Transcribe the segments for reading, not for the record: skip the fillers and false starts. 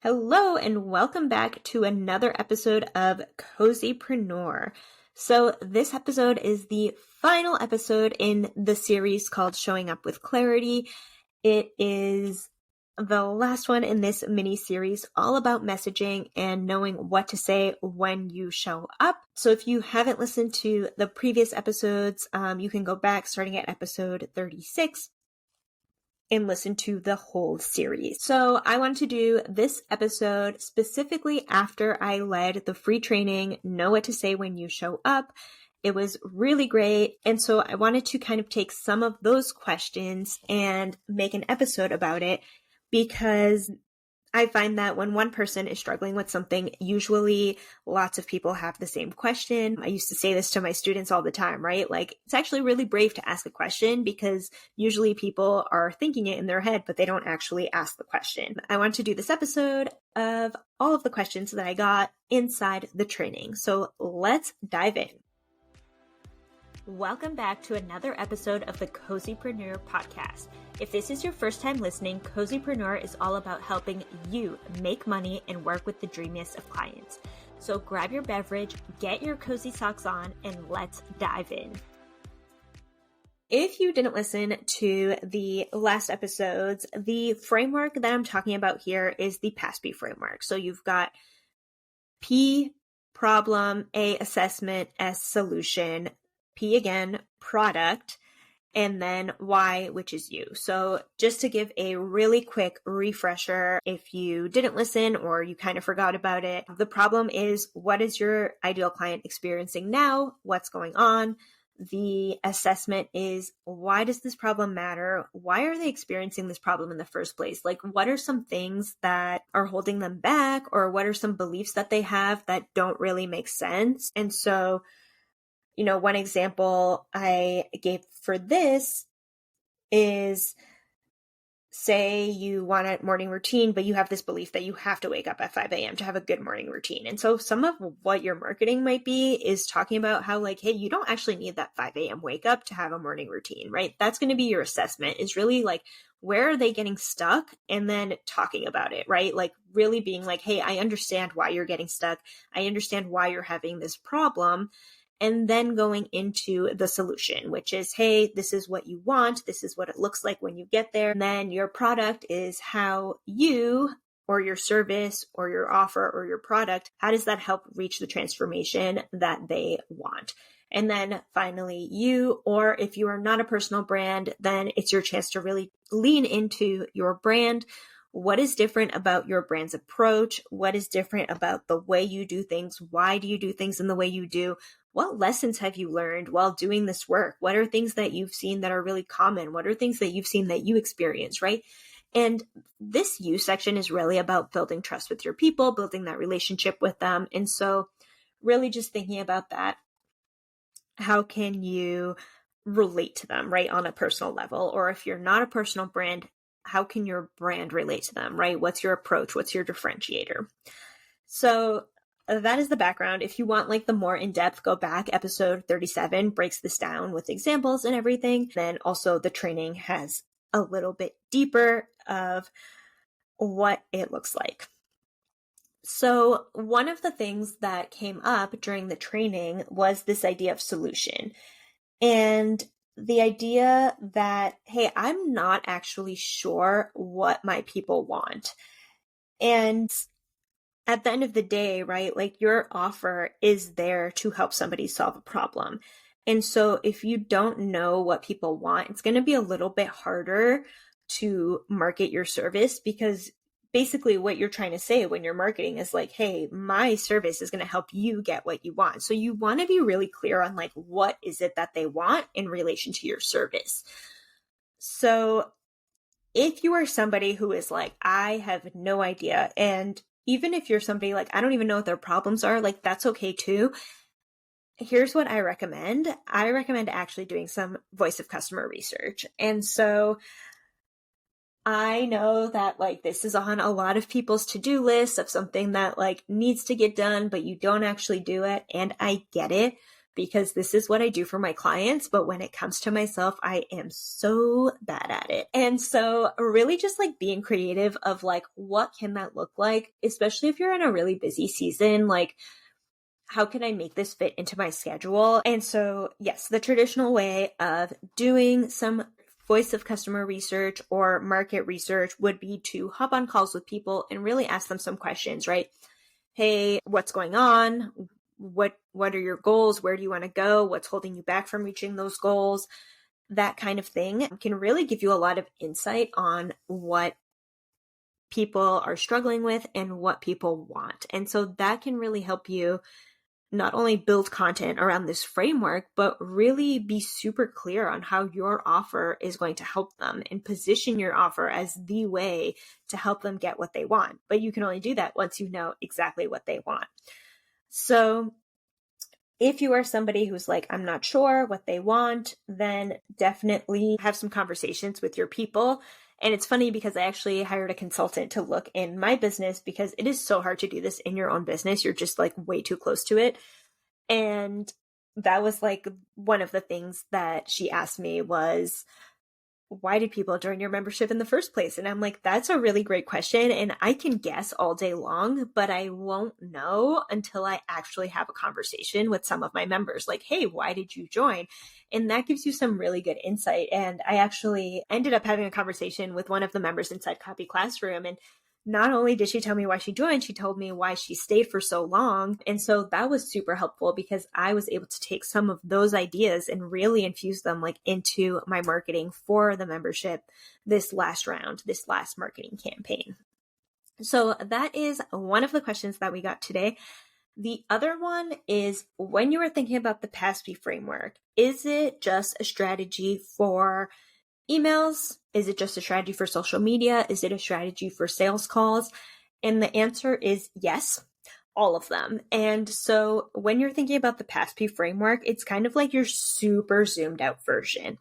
Hello and welcome back to another episode of Cozypreneur. So this episode is the final episode in the series called Showing Up with Clarity. It is the last one in this mini series all about messaging and knowing what to say when you show up. So if you haven't listened to the previous episodes, you can go back starting at episode 36 and listen to the whole series. So I wanted to do this episode specifically after I led the free training, Know What to Say When You Show Up. It was really great. And so I wanted to kind of take some of those questions and make an episode about it, because I find that when one person is struggling with something, usually lots of people have the same question. I used to say this to my students all the time, right? Like, it's actually really brave to ask a question because usually people are thinking it in their head, but they don't actually ask the question. I want to do this episode of all of the questions that I got inside the training. So let's dive in. Welcome back to another episode of the Cozypreneur podcast. If this is your first time listening, Cozypreneur is all about helping you make money and work with the dreamiest of clients. So grab your beverage, get your cozy socks on, and let's dive in. If you didn't listen to the last episodes, the framework that I'm talking about here is the PASPY framework. So you've got P, problem, A, assessment, S, solution, P again, product, and then Y, which is you. So just to give a really quick refresher, if you didn't listen or you kind of forgot about it, the problem is, what is your ideal client experiencing now? What's going on? The assessment is, why does this problem matter? Why are they experiencing this problem in the first place? Like, what are some things that are holding them back, or what are some beliefs that they have that don't really make sense? And so one example I gave for this is, say you want a morning routine, but you have this belief that you have to wake up at 5 a.m. to have a good morning routine. And so some of what your marketing might be is talking about how, like, hey, you don't actually need that 5 a.m. wake up to have a morning routine, right? That's going to be your assessment, is really like, where are they getting stuck? And then talking about it, right? Like really being like, hey, I understand why you're getting stuck. I understand why you're having this problem. And then going into the solution, which is, hey, this is what you want. This is what it looks like when you get there. And then your product is how you, or your service or your offer or your product, how does that help reach the transformation that they want? And then finally, you, or if you are not a personal brand, then it's your chance to really lean into your brand. What is different about your brand's approach? What is different about the way you do things? Why do you do things in the way you do? What lessons have you learned while doing this work? What are things that you've seen that are really common? What are things that you've seen that you experience, right? And this you section is really about building trust with your people, building that relationship with them. And so really just thinking about that. How can you relate to them, right, on a personal level? Or if you're not a personal brand, how can your brand relate to them, right? What's your approach? What's your differentiator? So that is the background. If you want like the more in-depth, go back. Episode 37 breaks this down with examples and everything. Then also the training has a little bit deeper of what it looks like. So one of the things that came up during the training was this idea of solution. And the idea that, hey, I'm not actually sure what my people want. And at the end of the day, right, like your offer is there to help somebody solve a problem. And so if you don't know what people want, it's going to be a little bit harder to market your service, because basically what you're trying to say when you're marketing is like, hey, my service is going to help you get what you want. So you want to be really clear on like, what is it that they want in relation to your service? So if you are somebody who is like, I have no idea, and even if you're somebody like, I don't even know what their problems are, like that's okay too. Here's what I recommend. I recommend actually doing some voice of customer research. And so I know that like this is on a lot of people's to-do lists of something that like needs to get done, but you don't actually do it. And I get it. because this is what I do for my clients. But when it comes to myself, I am so bad at it. And so really just like being creative of like, what can that look like? Especially if you're in a really busy season, like, how can I make this fit into my schedule? And so, yes, the traditional way of doing some voice of customer research or market research would be to hop on calls with people and really ask them some questions, right? Hey, what's going on? What are your goals? Where do you want to go? What's holding you back from reaching those goals? That kind of thing can really give you a lot of insight on what people are struggling with and what people want. And so that can really help you not only build content around this framework, but really be super clear on how your offer is going to help them and position your offer as the way to help them get what they want. But you can only do that once you know exactly what they want. So if you are somebody who's like, I'm not sure what they want, then definitely have some conversations with your people. And it's funny because I actually hired a consultant to look in my business because it is so hard to do this in your own business. You're just like way too close to it. And that was like one of the things that she asked me was, why did people join your membership in the first place? And I'm like, that's a really great question. And I can guess all day long, but I won't know until I actually have a conversation with some of my members. Like, hey, why did you join? And that gives you some really good insight. And I actually ended up having a conversation with one of the members inside Copy Classroom. And not only did she tell me why she joined, she told me why she stayed for so long. And so that was super helpful because I was able to take some of those ideas and really infuse them like into my marketing for the membership this last round, this last marketing campaign. So that is one of the questions that we got today. The other one is, when you are thinking about the PASPY framework, is it just a strategy for emails? Is it just a strategy for social media? Is it a strategy for sales calls? And the answer is yes, all of them. And so when you're thinking about the PASPY framework, it's kind of like your super zoomed out version.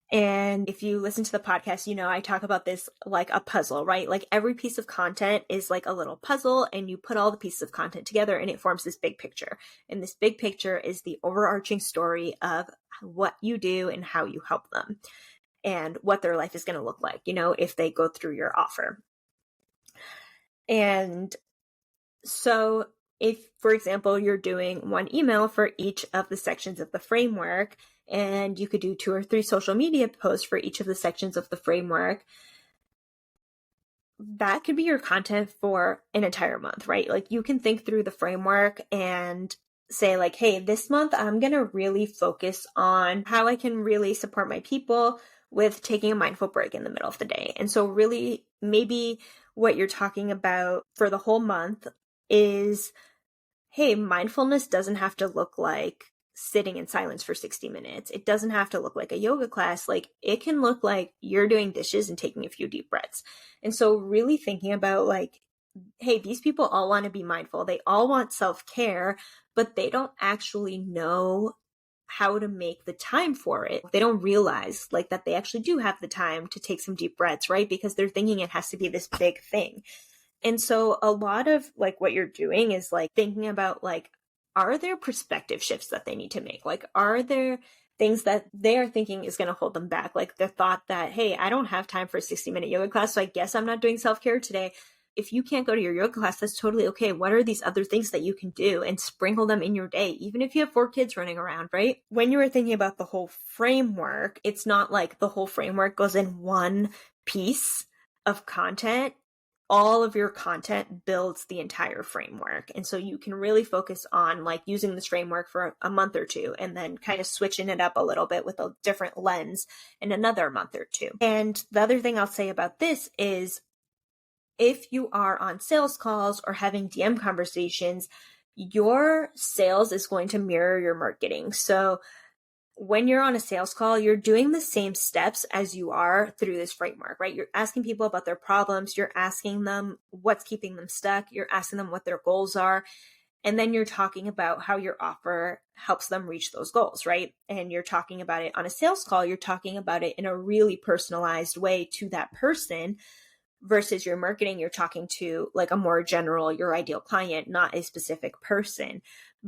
And if you listen to the podcast, you know, I talk about this like a puzzle, right? Like every piece of content is like a little puzzle, and you put all the pieces of content together and it forms this big picture. And this big picture is the overarching story of what you do and how you help them, and what their life is going to look like, you know, if they go through your offer. And so if, for example, you're doing one email for each of the sections of the framework, and you could do 2 or 3 social media posts for each of the sections of the framework, that could be your content for an entire month, right? Like you can think through the framework and say like, hey, this month I'm going to really focus on how I can really support my people with taking a mindful break in the middle of the day. And so really maybe what you're talking about for the whole month is, hey, mindfulness doesn't have to look like sitting in silence for 60 minutes. It doesn't have to look like a yoga class. Like it can look like you're doing dishes and taking a few deep breaths. And so really thinking about like, hey, these people all want to be mindful. They all want self-care, but they don't actually know how to make the time for it. They don't realize like that they actually do have the time to take some deep breaths, right? Because they're thinking it has to be this big thing. And so a lot of like what you're doing is like thinking about like, are there perspective shifts that they need to make? Like, are there things that they are thinking is going to hold them back? Like the thought that, hey, I don't have time for a 60-minute yoga class, so I guess I'm not doing self-care today. If you can't go to your yoga class, that's totally okay. What are these other things that you can do, and sprinkle them in your day, even if you have 4 kids running around, right? When you were thinking about the whole framework, it's not like the whole framework goes in one piece of content. All of your content builds the entire framework. And so you can really focus on like using this framework for a month or 2, and then kind of switching it up a little bit with a different lens in another month or 2. And the other thing I'll say about this is, if you are on sales calls or having DM conversations, your sales is going to mirror your marketing. So when you're on a sales call, you're doing the same steps as you are through this framework, right? You're asking people about their problems. You're asking them what's keeping them stuck. You're asking them what their goals are. And then you're talking about how your offer helps them reach those goals, right? And you're talking about it on a sales call. You're talking about it in a really personalized way to that person, versus your marketing. You're talking to like a more general, your ideal client, not a specific person.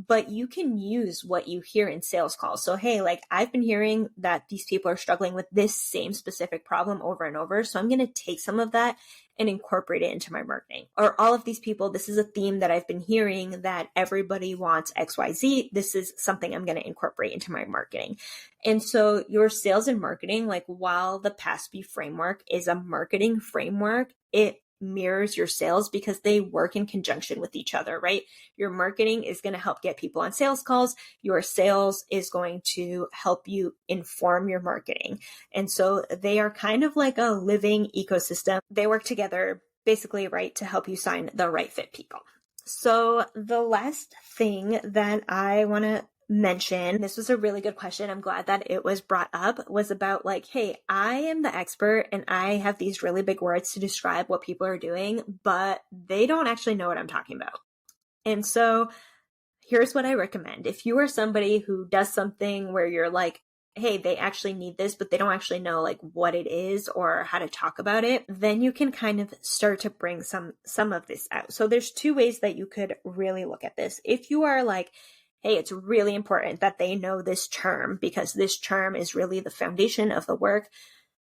but you can use what you hear in sales calls. So, hey, like I've been hearing that these people are struggling with this same specific problem over and over. So I'm going to take some of that and incorporate it into my marketing. Or all of these people, this is a theme that I've been hearing that everybody wants XYZ. This is something I'm going to incorporate into my marketing. And so your sales and marketing, like while the PASPY framework is a marketing framework, it mirrors your sales because they work in conjunction with each other, right? Your marketing is going to help get people on sales calls. Your sales is going to help you inform your marketing. And so they are kind of like a living ecosystem. They work together basically, right, to help you sign the right fit people. So the last thing that I want to mention, this was a really good question, I'm glad that it was brought up, was about like, hey, I am the expert and I have these really big words to describe what people are doing, but they don't actually know what I'm talking about. And so here's what I recommend. If you are somebody who does something where you're like, hey, they actually need this, but they don't actually know like what it is or how to talk about it, then you can kind of start to bring some of this out. So there's two ways that you could really look at this. If you are like, hey, it's really important that they know this term because this term is really the foundation of the work.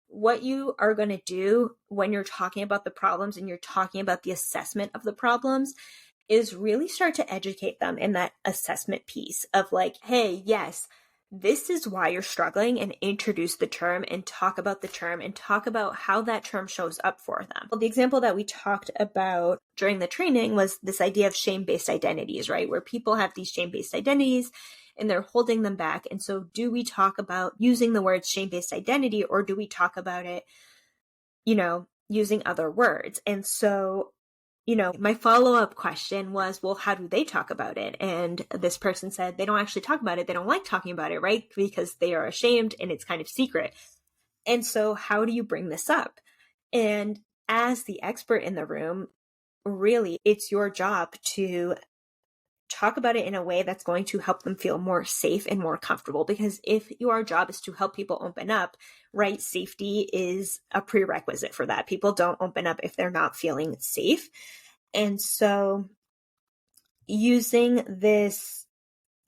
What you are going to do when you're talking about the problems and you're talking about the assessment of the problems is really start to educate them in that assessment piece of like, hey, yes, this is why you're struggling, and introduce the term and talk about the term and talk about how that term shows up for them. Well, the example that we talked about during the training was this idea of shame-based identities, right? Where people have these shame-based identities and they're holding them back. And so do we talk about using the word shame-based identity, or do we talk about it, using other words? And so my follow-up question was, well, how do they talk about it? And this person said they don't actually talk about it. They don't like talking about it, right? Because they are ashamed and it's kind of secret. And so how do you bring this up? And as the expert in the room, really, it's your job to talk about it in a way that's going to help them feel more safe and more comfortable. Because if your job is to help people open up, right, safety is a prerequisite for that. People don't open up if they're not feeling safe. And so using this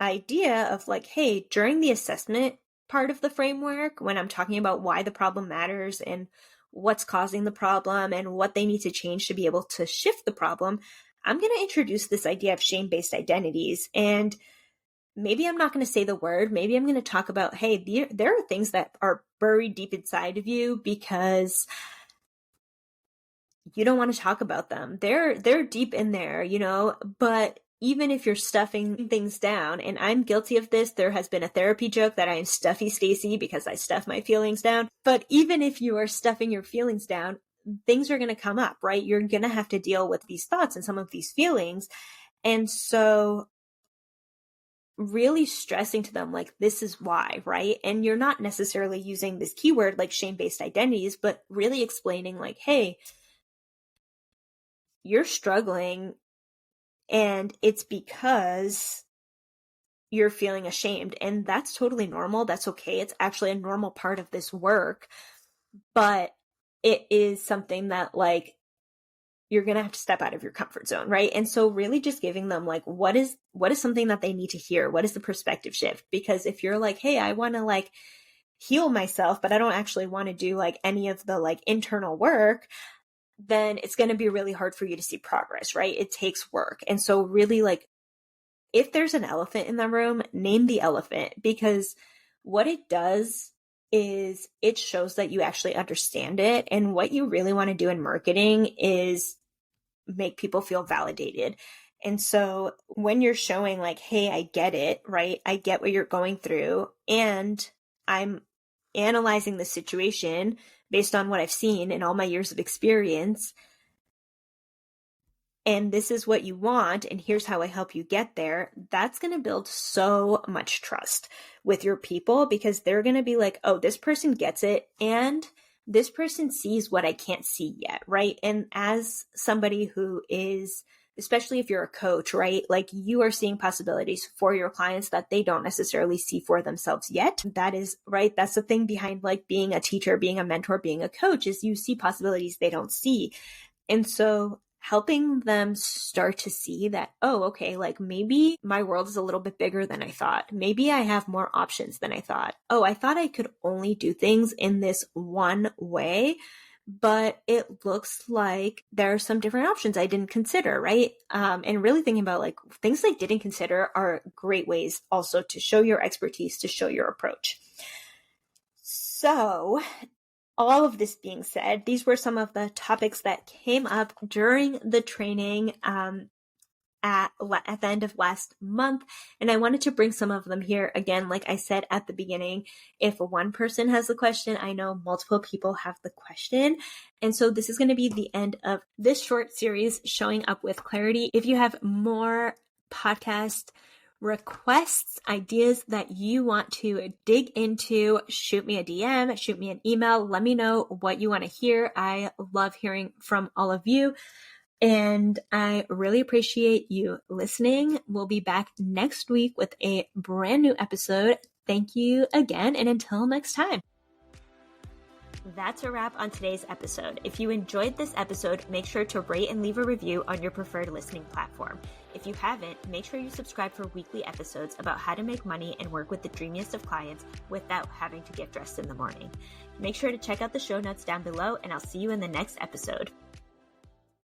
idea of like, hey, during the assessment part of the framework, when I'm talking about why the problem matters and what's causing the problem and what they need to change to be able to shift the problem, I'm going to introduce this idea of shame-based identities. And maybe I'm not going to say the word. Maybe I'm going to talk about, hey, there are things that are buried deep inside of you because you don't want to talk about them. They're deep in there, but even if you're stuffing things down, and I'm guilty of this, there has been a therapy joke that I am stuffy Stacy because I stuff my feelings down. But even if you are stuffing your feelings down, things are going to come up, right? You're going to have to deal with these thoughts and some of these feelings. And so really stressing to them, like, this is why, right? And you're not necessarily using this keyword like shame-based identities, but really explaining like, hey, you're struggling and it's because you're feeling ashamed, and that's totally normal. That's okay. It's actually a normal part of this work, but it is something that like you're going to have to step out of your comfort zone, right? And so really just giving them like, what is something that they need to hear? What is the perspective shift? Because if you're like, hey, I want to like heal myself, but I don't actually want to do like any of the like internal work, then it's going to be really hard for you to see progress, right? It takes work. And so really like, if there's an elephant in the room, name the elephant, because what it does is it shows that you actually understand it. And what you really want to do in marketing is make people feel validated. And so when you're showing like, hey, I get it, right? I get what you're going through, and I'm analyzing the situation based on what I've seen in all my years of experience. And this is what you want, and here's how I help you get there. That's going to build so much trust with your people, because they're going to be like, oh, this person gets it, and this person sees what I can't see yet, right? And as somebody who is, especially if you're a coach, right? Like you are seeing possibilities for your clients that they don't necessarily see for themselves yet. That is right. That's the thing behind like being a teacher, being a mentor, being a coach, is you see possibilities they don't see. And so helping them start to see that, oh, okay, like maybe my world is a little bit bigger than I thought. Maybe I have more options than I thought. Oh, I thought I could only do things in this one way, but it looks like there are some different options I didn't consider, right? And really thinking about like things I didn't consider are great ways also to show your expertise, to show your approach. So all of this being said, these were some of the topics that came up during the training at the end of last month. And I wanted to bring some of them here again. Like I said at the beginning, if one person has the question, I know multiple people have the question. And so this is going to be the end of this short series, Showing Up with Clarity. If you have more podcast requests, ideas that you want to dig into, shoot me a DM, shoot me an email. Let me know what you want to hear. I love hearing from all of you. And I really appreciate you listening. We'll be back next week with a brand new episode. Thank you again. And until next time. That's a wrap on today's episode. If you enjoyed this episode, make sure to rate and leave a review on your preferred listening platform. If you haven't, make sure you subscribe for weekly episodes about how to make money and work with the dreamiest of clients without having to get dressed in the morning. Make sure to check out the show notes down below, and I'll see you in the next episode.